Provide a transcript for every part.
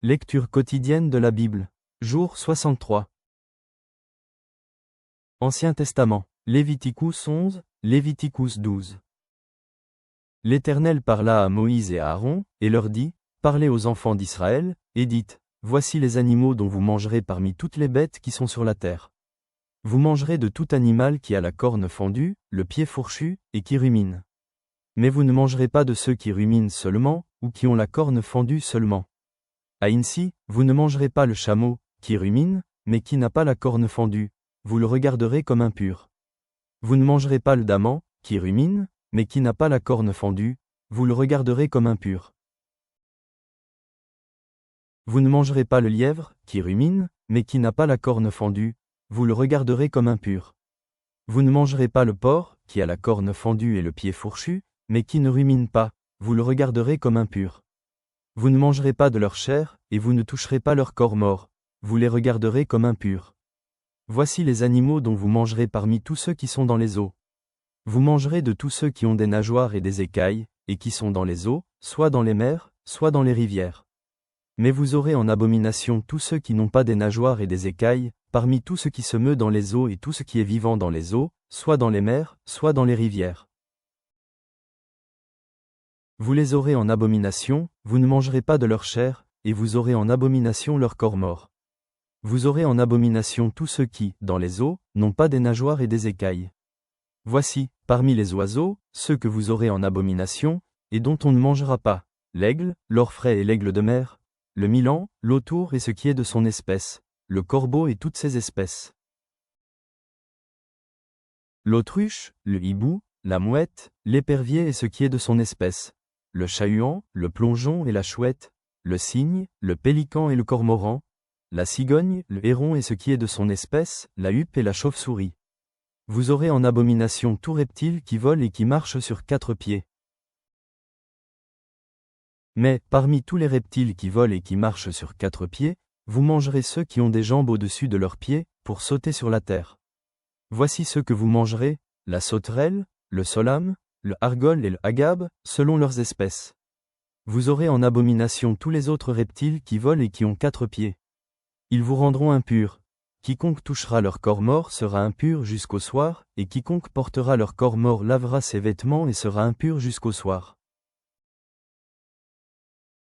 Lecture quotidienne de la Bible. Jour 63. Ancien Testament. Léviticus 11, Léviticus 12. L'Éternel parla à Moïse et à Aaron, et leur dit, Parlez aux enfants d'Israël, et dites, Voici les animaux dont vous mangerez parmi toutes les bêtes qui sont sur la terre. Vous mangerez de tout animal qui a la corne fendue, le pied fourchu, et qui rumine. Mais vous ne mangerez pas de ceux qui ruminent seulement, ou qui ont la corne fendue seulement. Ainsi, vous ne mangerez pas le chameau, qui rumine, mais qui n'a pas la corne fendue, vous le regarderez comme impur. Vous ne mangerez pas le daman, qui rumine, mais qui n'a pas la corne fendue, vous le regarderez comme impur. Vous ne mangerez pas le lièvre, qui rumine, mais qui n'a pas la corne fendue, vous le regarderez comme impur. Vous ne mangerez pas le porc, qui a la corne fendue et le pied fourchu, mais qui ne rumine pas, vous le regarderez comme impur. Vous ne mangerez pas de leur chair, et vous ne toucherez pas leur corps mort, vous les regarderez comme impurs. Voici les animaux dont vous mangerez parmi tous ceux qui sont dans les eaux. Vous mangerez de tous ceux qui ont des nageoires et des écailles, et qui sont dans les eaux, soit dans les mers, soit dans les rivières. Mais vous aurez en abomination tous ceux qui n'ont pas des nageoires et des écailles, parmi tout ce qui se meut dans les eaux et tout ce qui est vivant dans les eaux, soit dans les mers, soit dans les rivières. Vous les aurez en abomination, vous ne mangerez pas de leur chair, et vous aurez en abomination leur corps mort. Vous aurez en abomination tous ceux qui, dans les eaux, n'ont pas des nageoires et des écailles. Voici, parmi les oiseaux, ceux que vous aurez en abomination, et dont on ne mangera pas, l'aigle, l'orfraie et l'aigle de mer, le milan, l'autour et ce qui est de son espèce, le corbeau et toutes ses espèces. L'autruche, le hibou, la mouette, l'épervier et ce qui est de son espèce, le chat-huant, le plongeon et la chouette, le cygne, le pélican et le cormoran, la cigogne, le héron et ce qui est de son espèce, la huppe et la chauve-souris. Vous aurez en abomination tout reptile qui vole et qui marche sur 4 pieds. Mais, parmi tous les reptiles qui volent et qui marchent sur 4 pieds, vous mangerez ceux qui ont des jambes au-dessus de leurs pieds, pour sauter sur la terre. Voici ceux que vous mangerez, la sauterelle, le solame, le argol et le agabe, selon leurs espèces. Vous aurez en abomination tous les autres reptiles qui volent et qui ont 4 pieds. Ils vous rendront impurs. Quiconque touchera leur corps mort sera impur jusqu'au soir, et quiconque portera leur corps mort lavera ses vêtements et sera impur jusqu'au soir.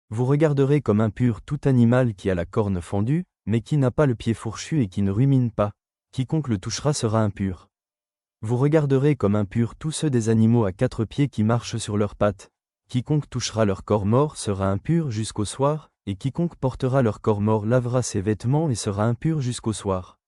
Vous regarderez comme impur tout animal qui a la corne fendue, mais qui n'a pas le pied fourchu et qui ne rumine pas. Quiconque le touchera sera impur. Vous regarderez comme impurs tous ceux des animaux à 4 pieds qui marchent sur leurs pattes. Quiconque touchera leur corps mort sera impur jusqu'au soir, et quiconque portera leur corps mort lavera ses vêtements et sera impur jusqu'au soir.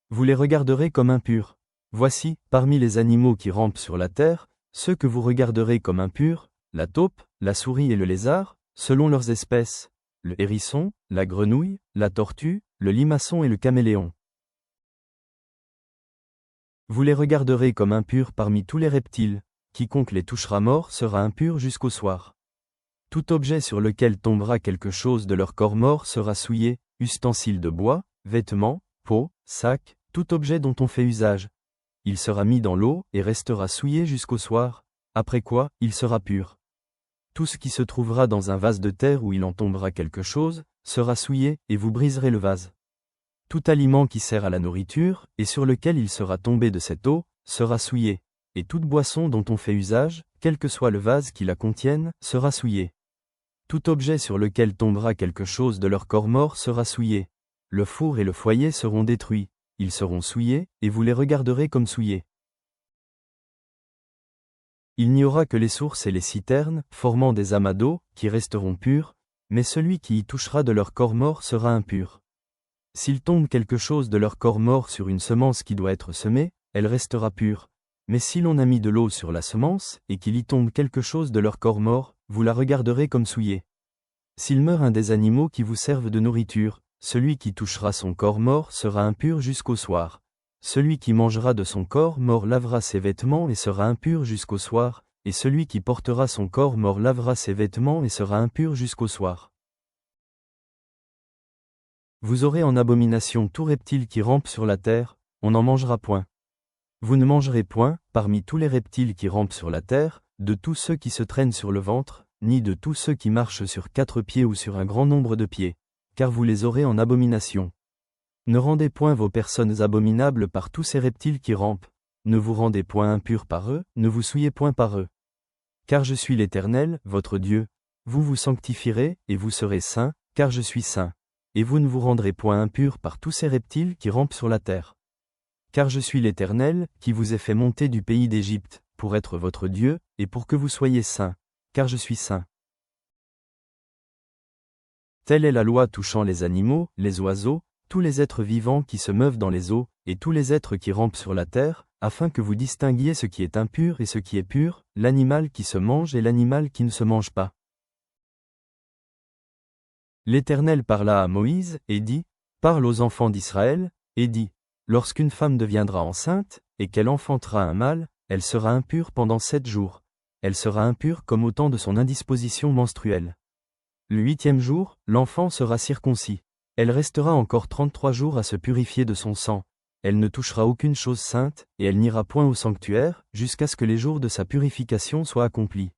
Vous les regarderez comme impurs. Voici, parmi les animaux qui rampent sur la terre, ceux que vous regarderez comme impurs, la taupe, la souris et le lézard, selon leurs espèces, le hérisson, la grenouille, la tortue, le limaçon et le caméléon. Vous les regarderez comme impurs parmi tous les reptiles, quiconque les touchera mort sera impur jusqu'au soir. Tout objet sur lequel tombera quelque chose de leur corps mort sera souillé, ustensiles de bois, vêtements, peaux, sacs, tout objet dont on fait usage. Il sera mis dans l'eau et restera souillé jusqu'au soir, après quoi, il sera pur. Tout ce qui se trouvera dans un vase de terre où il en tombera quelque chose, sera souillé, et vous briserez le vase. Tout aliment qui sert à la nourriture, et sur lequel il sera tombé de cette eau, sera souillé, et toute boisson dont on fait usage, quel que soit le vase qui la contienne, sera souillé. Tout objet sur lequel tombera quelque chose de leur corps mort sera souillé. Le four et le foyer seront détruits, ils seront souillés, et vous les regarderez comme souillés. Il n'y aura que les sources et les citernes, formant des amas d'eau, qui resteront purs, mais celui qui y touchera de leur corps mort sera impur. S'il tombe quelque chose de leur corps mort sur une semence qui doit être semée, elle restera pure. Mais si l'on a mis de l'eau sur la semence, et qu'il y tombe quelque chose de leur corps mort, vous la regarderez comme souillée. S'il meurt un des animaux qui vous servent de nourriture, celui qui touchera son corps mort sera impur jusqu'au soir. Celui qui mangera de son corps mort lavera ses vêtements et sera impur jusqu'au soir, et celui qui portera son corps mort lavera ses vêtements et sera impur jusqu'au soir. Vous aurez en abomination tout reptile qui rampe sur la terre, on n'en mangera point. Vous ne mangerez point, parmi tous les reptiles qui rampent sur la terre, de tous ceux qui se traînent sur le ventre, ni de tous ceux qui marchent sur 4 pieds ou sur un grand nombre de pieds. car vous les aurez en abomination. Ne rendez point vos personnes abominables par tous ces reptiles qui rampent, ne vous rendez point impurs par eux, ne vous souillez point par eux. Car je suis l'Éternel, votre Dieu, vous vous sanctifierez, et vous serez saints, car je suis saint. Et vous ne vous rendrez point impurs par tous ces reptiles qui rampent sur la terre. Car je suis l'Éternel, qui vous ai fait monter du pays d'Égypte, pour être votre Dieu, et pour que vous soyez saints, car je suis saint. Telle est la loi touchant les animaux, les oiseaux, tous les êtres vivants qui se meuvent dans les eaux, et tous les êtres qui rampent sur la terre, afin que vous distinguiez ce qui est impur et ce qui est pur, l'animal qui se mange et l'animal qui ne se mange pas. L'Éternel parla à Moïse, et dit, « Parle aux enfants d'Israël, et dis, lorsqu'une femme deviendra enceinte, et qu'elle enfantera un mâle, elle sera impure pendant 7 jours. Elle sera impure comme au temps de son indisposition menstruelle. Le 8e jour, l'enfant sera circoncis. Elle restera encore 33 jours à se purifier de son sang. Elle ne touchera aucune chose sainte, et elle n'ira point au sanctuaire, jusqu'à ce que les jours de sa purification soient accomplis.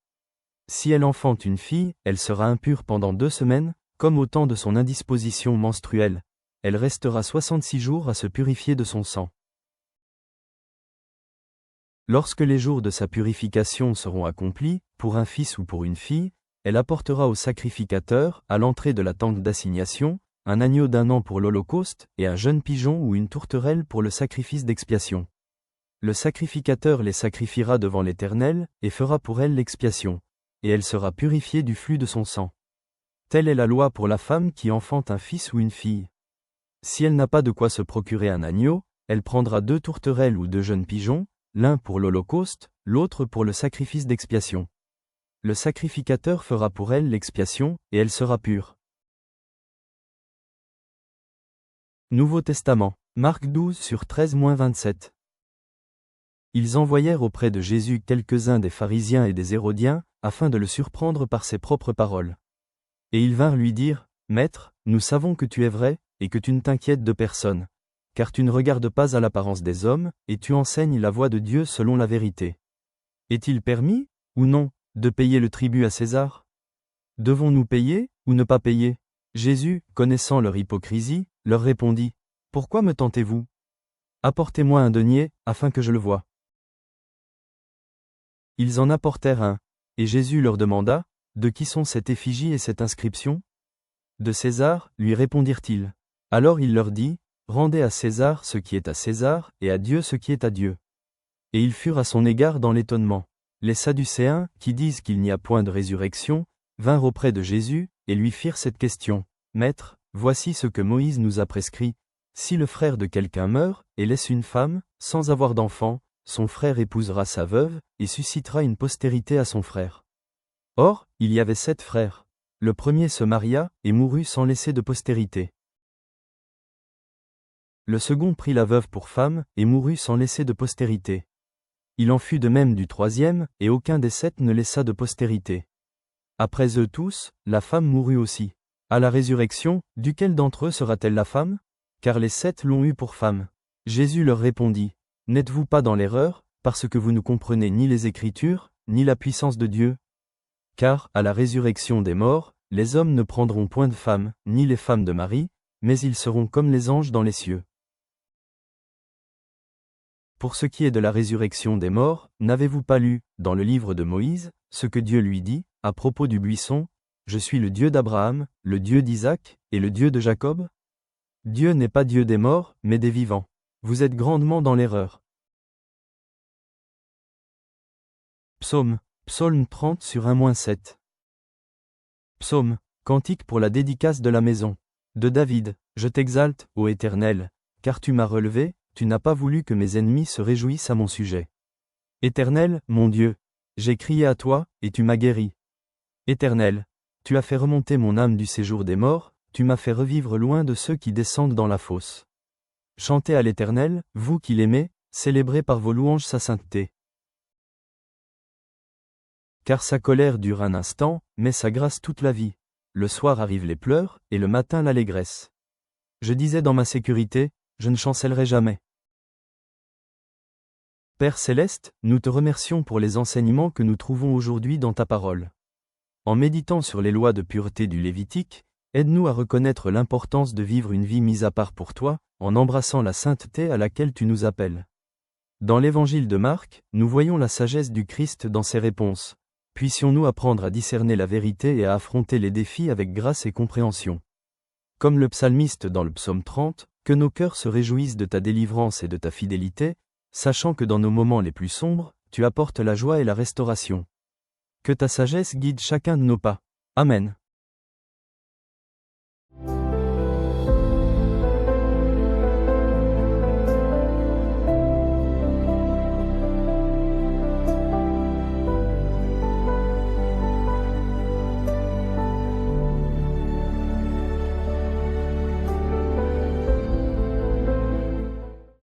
Si elle enfante une fille, elle sera impure pendant 2 semaines, comme au temps de son indisposition menstruelle. Elle restera 66 jours à se purifier de son sang. Lorsque les jours de sa purification seront accomplis, pour un fils ou pour une fille, elle apportera au sacrificateur, à l'entrée de la tente d'assignation, un agneau d'1 an pour l'holocauste, et un jeune pigeon ou une tourterelle pour le sacrifice d'expiation. Le sacrificateur les sacrifiera devant l'Éternel, et fera pour elle l'expiation, et elle sera purifiée du flux de son sang. Telle est la loi pour la femme qui enfante un fils ou une fille. Si elle n'a pas de quoi se procurer un agneau, elle prendra 2 tourterelles ou 2 jeunes pigeons, l'un pour l'holocauste, l'autre pour le sacrifice d'expiation. Le sacrificateur fera pour elle l'expiation, et elle sera pure. Nouveau Testament, Marc 12 sur 13-27. Ils envoyèrent auprès de Jésus quelques-uns des pharisiens et des hérodiens, afin de le surprendre par ses propres paroles. Et ils vinrent lui dire, « Maître, nous savons que tu es vrai, et que tu ne t'inquiètes de personne, car tu ne regardes pas à l'apparence des hommes, et tu enseignes la voie de Dieu selon la vérité. Est-il permis, ou non, de payer le tribut à César? Devons-nous payer, ou ne pas payer? » Jésus, connaissant leur hypocrisie, leur répondit, « Pourquoi me tentez-vous? Apportez-moi un denier, afin que je le voie. » Ils en apportèrent un, et Jésus leur demanda, « De qui sont cette effigie et cette inscription? » De César, lui répondirent-ils. Alors il leur dit, « Rendez à César ce qui est à César, et à Dieu ce qui est à Dieu. » Et ils furent à son égard dans l'étonnement. Les Sadducéens, qui disent qu'il n'y a point de résurrection, vinrent auprès de Jésus, et lui firent cette question. « Maître, voici ce que Moïse nous a prescrit. Si le frère de quelqu'un meurt, et laisse une femme, sans avoir d'enfant, son frère épousera sa veuve, et suscitera une postérité à son frère. Or, il y avait 7 frères. Le premier se maria, et mourut sans laisser de postérité. Le second prit la veuve pour femme, et mourut sans laisser de postérité. Il en fut de même du troisième, et aucun des 7 ne laissa de postérité. Après eux tous, la femme mourut aussi. À la résurrection, duquel d'entre eux sera-t-elle la femme? Car les 7 l'ont eue pour femme. Jésus leur répondit, « N'êtes-vous pas dans l'erreur, parce que vous ne comprenez ni les Écritures, ni la puissance de Dieu? Car, à la résurrection des morts, les hommes ne prendront point de femmes, ni les femmes de Marie, mais ils seront comme les anges dans les cieux. Pour ce qui est de la résurrection des morts, n'avez-vous pas lu, dans le livre de Moïse, ce que Dieu lui dit, à propos du buisson, « Je suis le Dieu d'Abraham, le Dieu d'Isaac, et le Dieu de Jacob » Dieu n'est pas Dieu des morts, mais des vivants. Vous êtes grandement dans l'erreur. Psaume 30 sur 1-7. Psaume, cantique pour la dédicace de la maison. De David, je t'exalte, ô Éternel, car tu m'as relevé, tu n'as pas voulu que mes ennemis se réjouissent à mon sujet. Éternel, mon Dieu, j'ai crié à toi, et tu m'as guéri. Éternel, tu as fait remonter mon âme du séjour des morts, tu m'as fait revivre loin de ceux qui descendent dans la fosse. Chantez à l'Éternel, vous qui l'aimez, célébrez par vos louanges sa sainteté. Car sa colère dure un instant, mais sa grâce toute la vie. Le soir arrivent les pleurs, et le matin l'allégresse. Je disais dans ma sécurité, je ne chancellerai jamais. Père céleste, nous te remercions pour les enseignements que nous trouvons aujourd'hui dans ta parole. En méditant sur les lois de pureté du Lévitique, Aide-nous à reconnaître l'importance de vivre une vie mise à part pour toi, en embrassant la sainteté à laquelle tu nous appelles. Dans l'évangile de Marc, nous voyons la sagesse du Christ dans ses réponses. Puissions-nous apprendre à discerner la vérité et à affronter les défis avec grâce et compréhension. Comme le psalmiste dans le psaume 30, que nos cœurs se réjouissent de ta délivrance et de ta fidélité, sachant que dans nos moments les plus sombres, tu apportes la joie et la restauration. Que ta sagesse guide chacun de nos pas. Amen.